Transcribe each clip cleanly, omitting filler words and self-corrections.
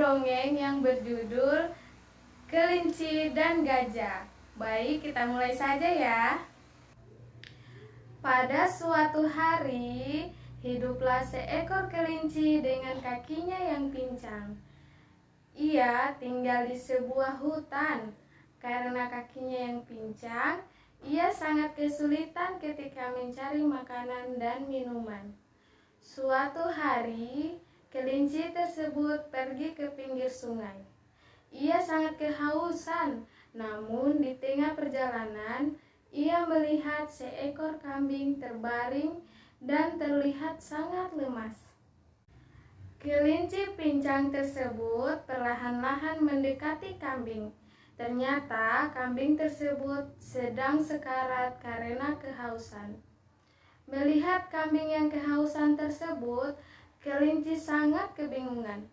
dongeng yang berjudul Kelinci dan Gajah. Baik, kita mulai saja ya. Pada suatu hari, hiduplah seekor kelinci dengan kakinya yang pincang. Ia tinggal di sebuah hutan. Karena kakinya yang pincang, ia sangat kesulitan ketika mencari makanan dan minuman. Suatu hari, kelinci tersebut pergi ke pinggir sungai. Ia sangat kehausan, namun di tengah perjalanan, ia melihat seekor kambing terbaring dan terlihat sangat lemas. Kelinci pincang tersebut perlahan-lahan mendekati kambing. Ternyata kambing tersebut sedang sekarat karena kehausan. Melihat kambing yang kehausan tersebut, kelinci sangat kebingungan.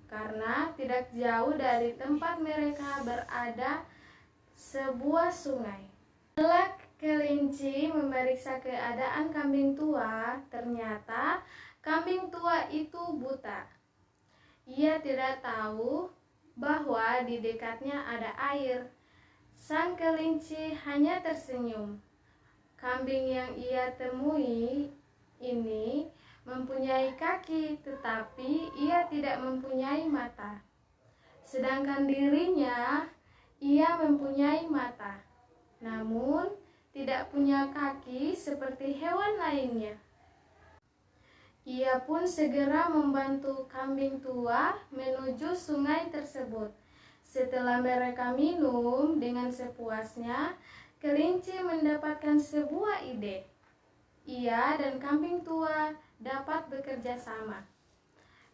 Karena tidak jauh dari tempat mereka berada sebuah sungai. Setelah kelinci memeriksa keadaan kambing tua, ternyata kambing tua itu buta. Ia tidak tahu bahwa di dekatnya ada air. Sang kelinci hanya tersenyum. Kambing yang ia temui ini mempunyai kaki, tetapi ia tidak mempunyai mata. Sedangkan dirinya, ia mempunyai mata, namun tidak punya kaki seperti hewan lainnya. Ia pun segera membantu kambing tua menuju sungai tersebut. Setelah mereka minum dengan sepuasnya, kelinci mendapatkan sebuah ide. Ia dan kambing tua dapat bekerja sama.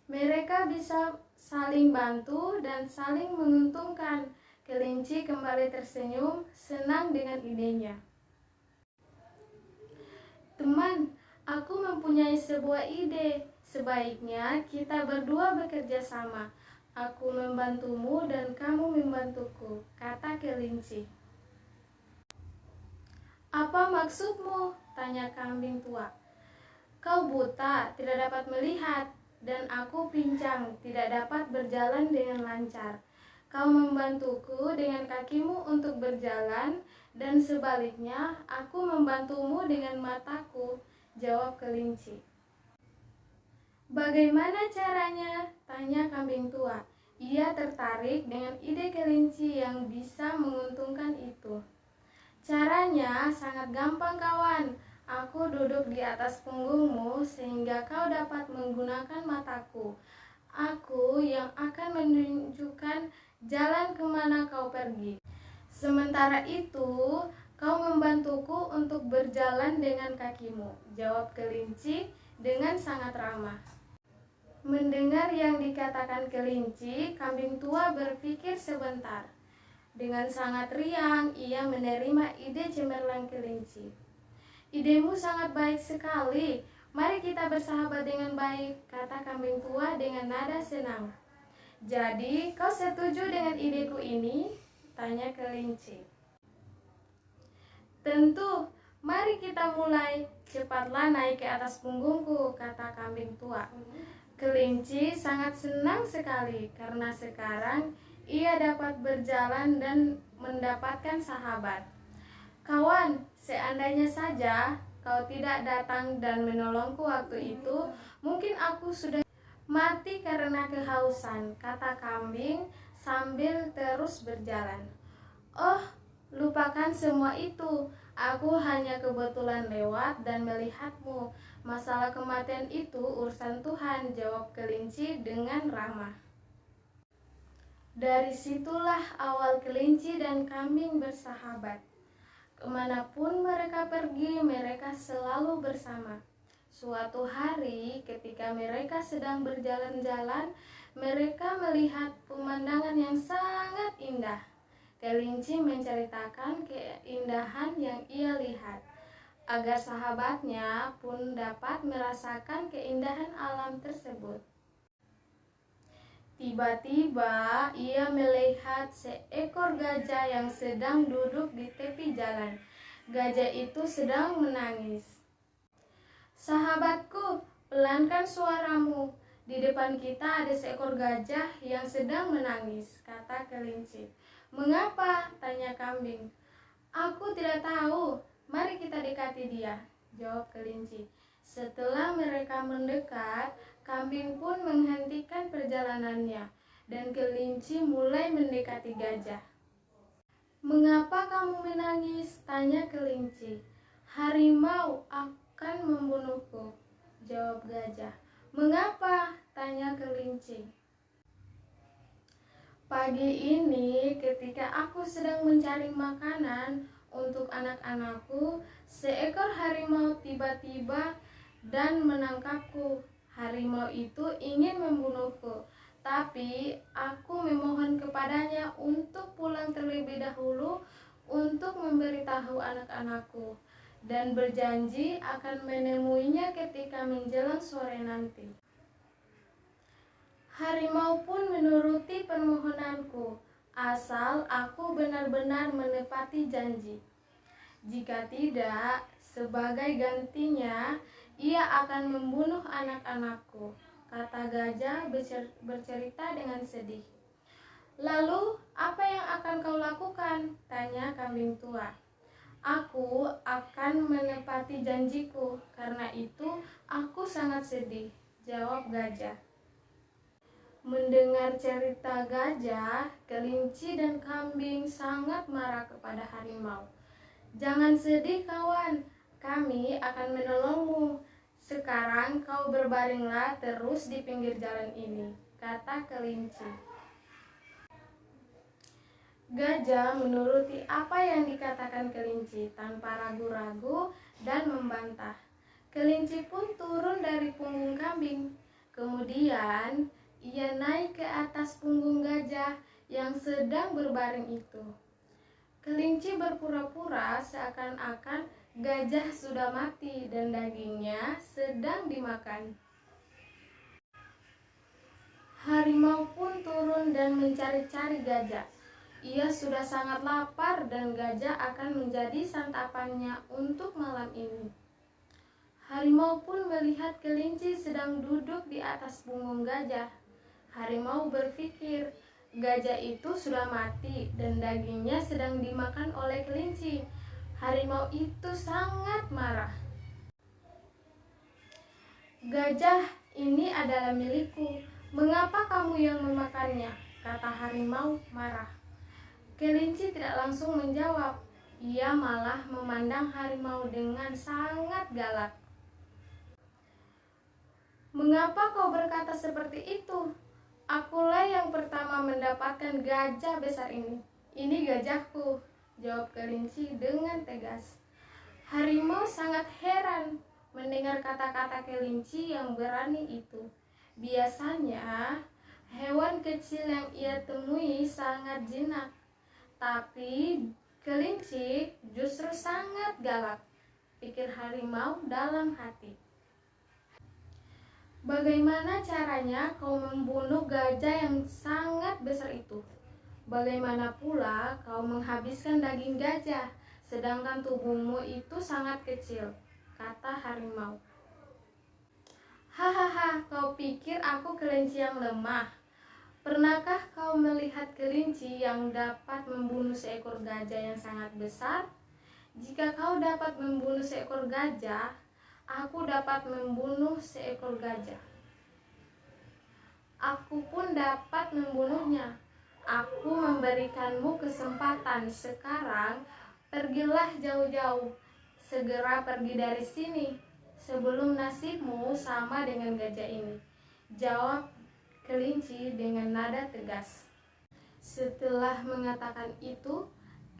Mereka bisa saling bantu dan saling menguntungkan. Kelinci kembali tersenyum, senang dengan idenya. Teman, aku mempunyai sebuah ide. Sebaiknya kita berdua bekerja sama. Aku membantumu dan kamu membantuku, kata kelinci. Apa maksudmu? Tanya kambing tua. Kau buta, tidak dapat melihat, dan aku pincang, tidak dapat berjalan dengan lancar. Kau membantuku dengan kakimu untuk berjalan, dan sebaliknya aku membantumu dengan mataku, jawab kelinci. Bagaimana caranya? Tanya kambing tua. Ia tertarik dengan ide kelinci yang bisa menguntungkan itu. Caranya sangat gampang kawan. Aku duduk di atas punggungmu sehingga kau dapat menggunakan mataku. Aku yang akan menunjukkan jalan kemana kau pergi. Sementara itu, kau membantuku untuk berjalan dengan kakimu, jawab kelinci dengan sangat ramah. Mendengar yang dikatakan kelinci, kambing tua berpikir sebentar. Dengan sangat riang, ia menerima ide cemerlang kelinci. Idemu sangat baik sekali. Mari kita bersahabat dengan baik, kata kambing tua dengan nada senang. Jadi, kau setuju dengan ideku ini? Tanya kelinci. Tentu, mari kita mulai. Cepatlah naik ke atas punggungku, kata kambing tua. Kelinci sangat senang sekali karena sekarang ia dapat berjalan dan mendapatkan sahabat. Kawan, seandainya saja kau tidak datang dan menolongku waktu itu, mungkin aku sudah mati karena kehausan, kata kambing sambil terus berjalan. Oh, lupakan semua itu. Aku hanya kebetulan lewat dan melihatmu. Masalah kematian itu urusan Tuhan, jawab kelinci dengan ramah. Dari situlah awal kelinci dan kambing bersahabat. Kemanapun mereka pergi, mereka selalu bersama. Suatu hari ketika mereka sedang berjalan-jalan, mereka melihat pemandangan yang sangat indah. Kelinci menceritakan keindahan yang ia lihat, agar sahabatnya pun dapat merasakan keindahan alam tersebut. Tiba-tiba ia melihat seekor gajah yang sedang duduk di tepi jalan. Gajah itu sedang menangis. Sahabatku, pelankan suaramu. Di depan kita ada seekor gajah yang sedang menangis, kata kelinci. Mengapa? Tanya kambing. Aku tidak tahu, mari kita dekati dia, jawab kelinci. Setelah mereka mendekat, kambing pun menghentikan perjalanannya, dan kelinci mulai mendekati gajah. Mengapa kamu menangis? Tanya kelinci. Harimau akan membunuhku, jawab gajah. Mengapa? Tanya kelinci. Pagi ini ketika aku sedang mencari makanan untuk anak-anakku, seekor harimau tiba-tiba dan menangkapku. Harimau itu ingin membunuhku, tapi aku memohon kepadanya untuk pulang terlebih dahulu untuk memberitahu anak-anakku dan berjanji akan menemuinya ketika menjelang sore nanti. Harimau pun menuruti permohonanku, asal aku benar-benar menepati janji. Jika tidak, sebagai gantinya, ia akan membunuh anak-anakku, kata gajah bercerita dengan sedih. Lalu, apa yang akan kau lakukan? Tanya kambing tua. Aku akan menepati janjiku, karena itu aku sangat sedih, jawab gajah. Mendengar cerita gajah, kelinci dan kambing sangat marah kepada harimau. Jangan sedih kawan, kami akan menolongmu. Sekarang kau berbaringlah terus di pinggir jalan ini, kata kelinci. Gajah menuruti apa yang dikatakan kelinci tanpa ragu-ragu dan membantah. Kelinci pun turun dari punggung kambing. Kemudian ia naik ke atas punggung gajah yang sedang berbaring itu. Kelinci berpura-pura seakan-akan gajah sudah mati dan dagingnya sedang dimakan. Harimau pun turun dan mencari-cari gajah. Ia sudah sangat lapar dan gajah akan menjadi santapannya untuk malam ini. Harimau pun melihat kelinci sedang duduk di atas punggung gajah. Harimau berpikir, gajah itu sudah mati dan dagingnya sedang dimakan oleh kelinci. Harimau itu sangat marah. Gajah ini adalah milikku. Mengapa kamu yang memakannya? Kata harimau marah. Kelinci tidak langsung menjawab. Ia malah memandang harimau dengan sangat galak. Mengapa kau berkata seperti itu? Akulah yang pertama mendapatkan gajah besar ini. Ini gajahku, jawab kelinci dengan tegas. Harimau sangat heran mendengar kata-kata kelinci yang berani itu. Biasanya, hewan kecil yang ia temui sangat jinak. Tapi kelinci justru sangat galak, pikir harimau dalam hati. Bagaimana caranya kau membunuh gajah yang sangat besar itu? Bagaimana pula kau menghabiskan daging gajah, sedangkan tubuhmu itu sangat kecil, kata harimau. Hahaha, kau pikir aku kelinci yang lemah? Pernahkah kau melihat kelinci yang dapat membunuh seekor gajah yang sangat besar? Jika kau dapat membunuh seekor gajah, aku dapat membunuh seekor gajah. Aku pun dapat membunuhnya. Aku memberikanmu kesempatan sekarang, pergilah jauh-jauh. Segera pergi dari sini, sebelum nasibmu sama dengan gajah ini, jawab kelinci dengan nada tegas. Setelah mengatakan itu,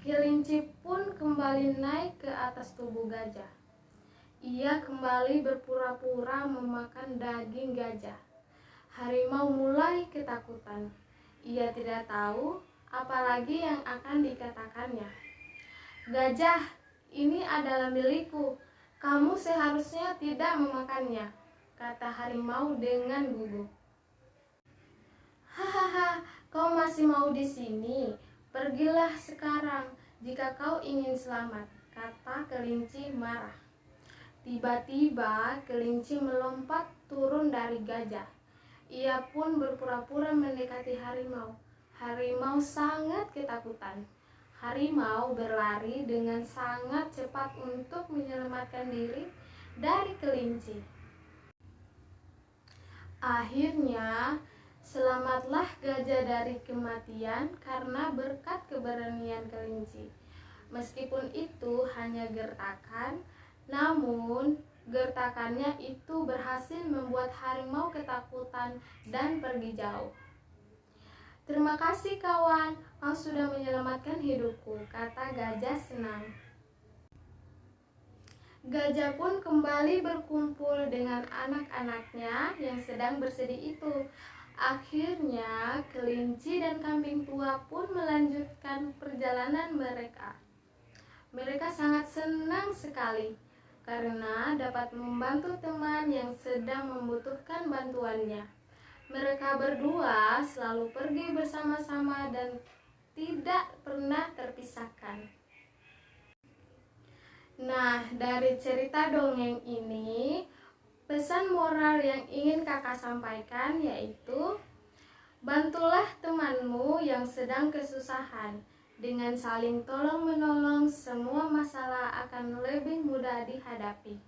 kelinci pun kembali naik ke atas tubuh gajah. Ia kembali berpura-pura memakan daging gajah. Harimau mulai ketakutan. Ia tidak tahu apalagi yang akan dikatakannya. Gajah, ini adalah milikku. Kamu seharusnya tidak memakannya, kata harimau dengan gugup. Hahaha, kau masih mau di sini? Pergilah sekarang jika kau ingin selamat, kata kelinci marah. Tiba-tiba kelinci melompat turun dari gajah. Ia pun berpura-pura mendekati harimau. Harimau sangat ketakutan. Harimau berlari dengan sangat cepat untuk menyelamatkan diri dari kelinci. Akhirnya, selamatlah gajah dari kematian karena berkat keberanian kelinci. Meskipun itu hanya gertakan, namun gertakannya itu berhasil membuat harimau ketakutan dan pergi jauh. "Terima kasih kawan, kau sudah menyelamatkan hidupku," kata gajah senang. Gajah pun kembali berkumpul dengan anak-anaknya yang sedang bersedih itu. Akhirnya, kelinci dan kambing tua pun melanjutkan perjalanan mereka. Mereka sangat senang sekali karena dapat membantu teman yang sedang membutuhkan bantuannya. Mereka berdua selalu pergi bersama-sama dan tidak pernah terpisahkan. Nah, dari cerita dongeng ini, pesan moral yang ingin kakak sampaikan yaitu, bantulah temanmu yang sedang kesusahan. Dengan saling tolong-menolong, semua masalah akan lebih mudah dihadapi.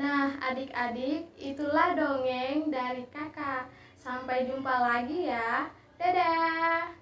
Nah, adik-adik, itulah dongeng dari kakak. Sampai jumpa lagi ya. Dadah!